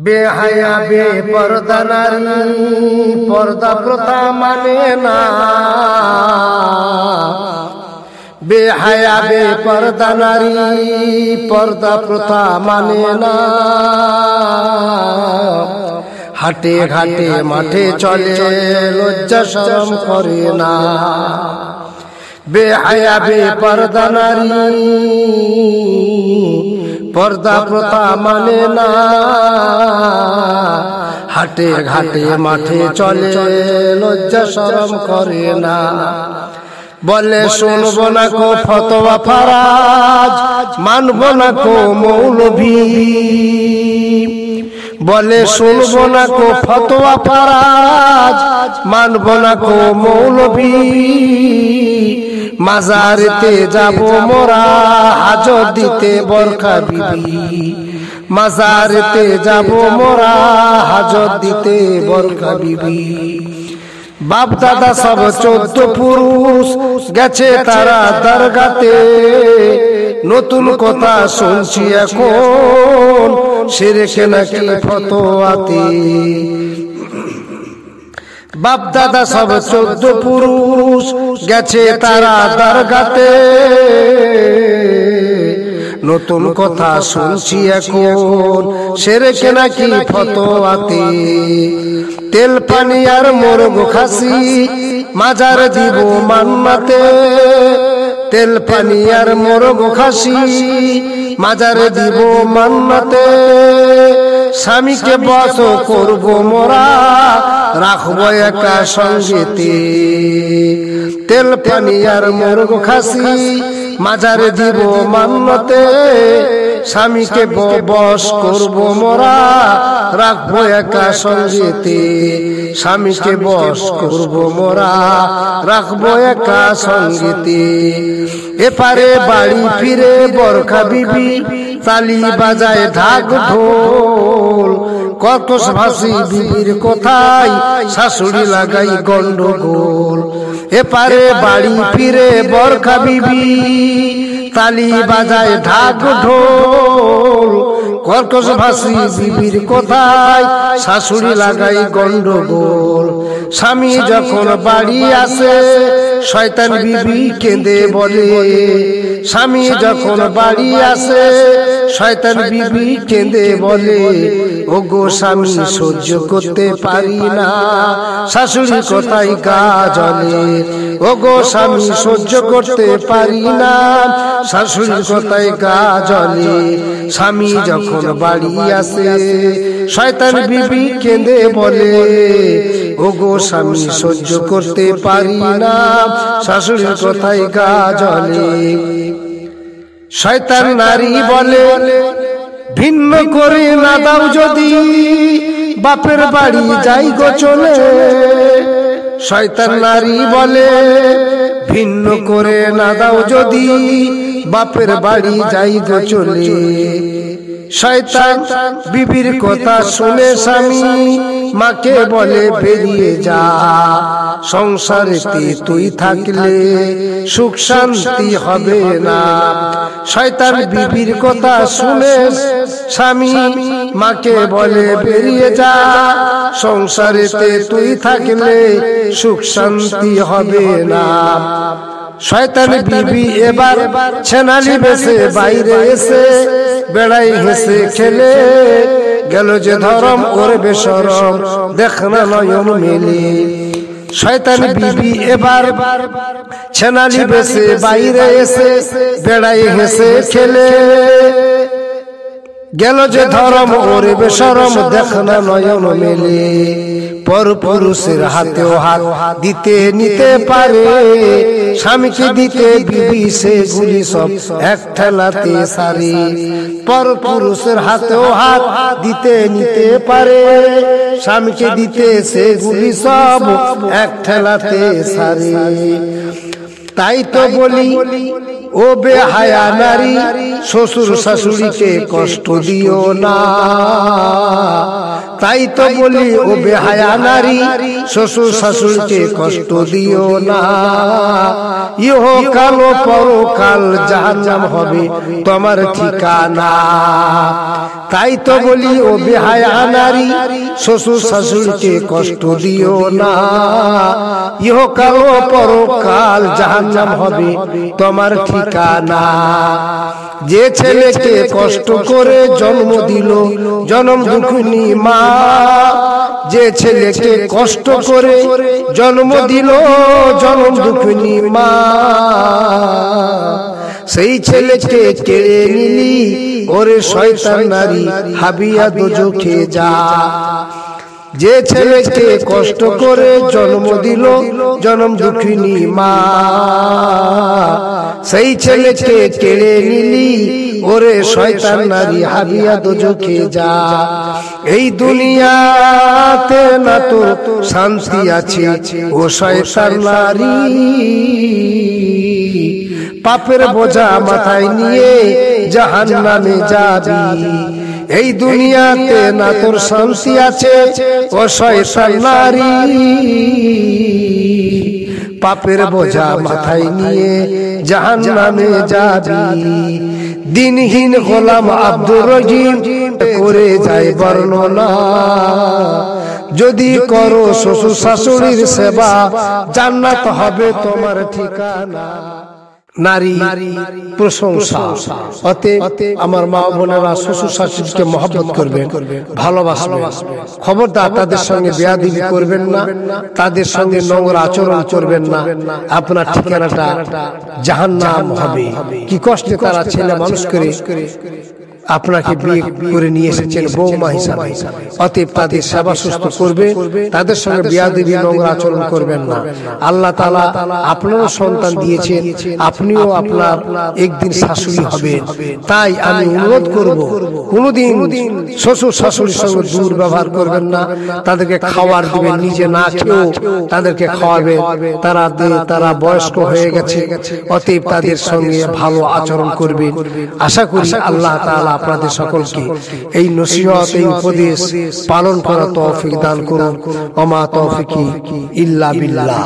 বেহায়া বেপরদা নারী পর্দা প্রথা মানে না। বেহায়া বেপরদা নারী পর্দা প্রথা মানে না। হাটে ঘাটে মাঠে চলে লজ্জা শরম করে না। বেহায়া বেপরদা নারী পর্দা প্রথা মানে না। হাটে ঘাটে মাঠে চলে লজ্জা শরম করে না। বলে শুনবো না কো ফতোয়া ফারাজ, মানবো না কো মৌলভী। বলে শুনবো না কো ফতোয়া ফারাজ, মানবো না কো মৌলভী। মাজারেতে যাবো মোরা হাজত দিতে বোরখা বিবি। মাজারেতে যাবো মোরা হাজত দিতে বোরখা বিবি। বাপ দাদা সব 14 পুরুষ গেছে তারা দরগাতে। নতুন কথা শুনছি এখন শিরকে নাকি ফতোয়াতে। বাপ দাদা সব 14 পুরুষ গেছে তারা দরগাতে। নতুন কথা শুনছি এখন শিরকে নাকি ফতোয়াতে। তেল পানি আর মোরগ খাসি মাজার দিব মান্নাতে। তেল পানি আর মোরগ খাসি মাজার দিব মান্নাতে। স্বামীকে বস করব মোরা রাখবো একা সঙ্গেতে। তেল পানি আর মোরগ খাসি মাজার দিব মান্নাতে। স্বামীকে বস করব মোরা রাখবো একা সঙ্গেতে। স্বামীকে বস করব মোরা রাখবো একা সঙ্গেতে। এপারে বাড়ি ফিরে বোরখা বিবি তালি বাজায় ঢাক ঢোল। কর্কশ ভাষী বিবির কথায় শাশুড়ি লাগাই গন্ডগোল। এপারে বাড়ি ফিরে বোরখা বিবি তালি বাজায় ঢাক ঢোল। কর্কশ ভাষী বিবির কথায় শাশুড়ি লাগাই গন্ডগোল। স্বামী যখন বাড়ি আসে শয়তান বিবি কেঁদে বলে। স্বামী যখন বাড়ি আসে শয়তান বিবি কেঁদে বলে, ওগো স্বামী সহ্য করতে পারি না শাশুড়ি কথায় গা জ্বলে। ওগো স্বামী সহ্য করতে পারি না শাশুড়ির কথায় গা জ্বলে। স্বামী যখন বাড়ি আসে শয়তান বিবি কেঁদে বলে, ওগো স্বামী সহ্য করতে পারি না শাশুড়ির কথায় গা জ্বলে। শয়তান নারী বলে, ভিন্ন করে না দাও যদি বাপের বাড়ি যাই গো চলে। শয়তান নারী বলে, ভিন্ন করে না দাও যদি বাপের বাড়ি যাই গো চলে। শয়তান বিবির কথা শুনে স্বামী মাকে বলে, বেরিয়ে যা সংসারেতে তুই থাকলে সুখ শান্তি হবে না। শয়তান বিবির কথা শুনে স্বামী মাকে বলে, বেরিয়ে যা সংসারেতে তুই থাকলে সুখ শান্তি হবে না। শয়তান বিবি এবার ছেনালি বেশে বাইরে এসে বেড়াই হেসে খেলে। গেল যে ধরম ওর বেশরম দেখনা নয়ন মেলে। শয়তান বিবি এবার ছেনালি বেশে বাইরে এসে বেড়াই হেসে খেলে। গেল যে ধরম ওর বেশরম দেখনা নয়ন মেলে। পর পুরুষের হাতেও হাত দিতে নিতে পারে, স্বামীকে দিতে বিবি সেগুলি সব এক ঠেলাতে সারে। পর পুরুষের হাতেও হাত দিতে নিতে পারে, স্বামীকে দিতে সেগুলি সব এক ঠেলাতে সারে। তাই তো বলি ও বেহায়া নারী, শ্বশুর শাশুড়িকে কষ্ট দিও না। তাই তো বলি ও বেহায়া নারী, শ্বশুর শাশুড়িকে কষ্ট দিও না। ইহকাল ও পরকাল জাহান্নাম হবে তোমার ঠিকানা। তাই তো বলি ও বেহায়া নারী, শ্বশুর শাশুড়িকে কষ্ট দিও না, ইহকাল ও পরকাল জাহান্নাম হবে তোমার ঠিকানা। যে ছেলেকে কষ্ট করে জন্ম দিল জনম দুঃখিনী মা, যে ছেলেকে কষ্ট করে জন্ম দিল জনম দুঃখিনী মা, সেই ছেলেকে কেড়ে নিলি ওরে শয়তান নারী, হাবিয়া দোজখে যা। যে ছেলেকে কষ্ট করে জন্ম দিল জনম দুঃখিনী মা, সেই ছেলেকে কেড়ে নিলি ওরে শয়তান নারী, হাবিয়া দোজখে যা। এই দুনিয়াতে না তো শান্তি আছে ও শয়তান নারী, পাপের বোঝা মাথায় নিয়ে জাহান্নামে যাবি। এই দুনিয়াতে না তোর শান্তি আছে ও শয়তান নারী, পাপের বোঝা মাথায় নিয়ে জাহান্নামে যাবি। দিনহীন গোলাম আব্দুর রহিম করে যায় বর্ণনা, যদি করো শ্বশুর শাশুড়ির সেবা জান্নাত হবে তোমার ঠিকানা। নারী প্রশংসা, অতএব আমার মা বোনেরা শ্বশুর শাশুড়িকে মহব্বত করবেন, ভালোবাসবেন। খবরদার তাদের সঙ্গে বেয়াদবি করবেন না, তাদের সঙ্গে নোংরা আচরণ করবেন না, আপনার ঠিকানাটা জাহান্নাম হবে। কি কষ্টে তারা ছেলে মানুষ করে আপনাকে বিয়ে করে নিয়ে এসেছেন বৌমা হিসাবে, অতএব তাদের সেবা সুস্থ করবে, তাদের সঙ্গে বেয়াদবি নোংরা আচরণ করবেন না। আল্লাহ তাআলা আপনারও সন্তান দিয়েছেন, আপনিও আপনার একদিন শাশুড়ি হবেন। তাই আমি অনুরোধ করব, কোনোদিন শ্বশুর শাশুড়ির সঙ্গে দুর্ব্যবহার করবেন না, তাদেরকে খাবার দিবেন, নিজে না খেয়েও তাদেরকে খাওয়াবেন। তারা বয়স্ক হয়ে গেছে, অতএব তাদের সঙ্গে ভালো আচরণ করবেন। আশা করি আল্লাহ তাআলা আপনাদের সকলকে এই নসিহত, এই উপদেশ পালন করার তৌফিক দান করুন। ওমা তৌফিকি ইল্লা বিল্লাহ।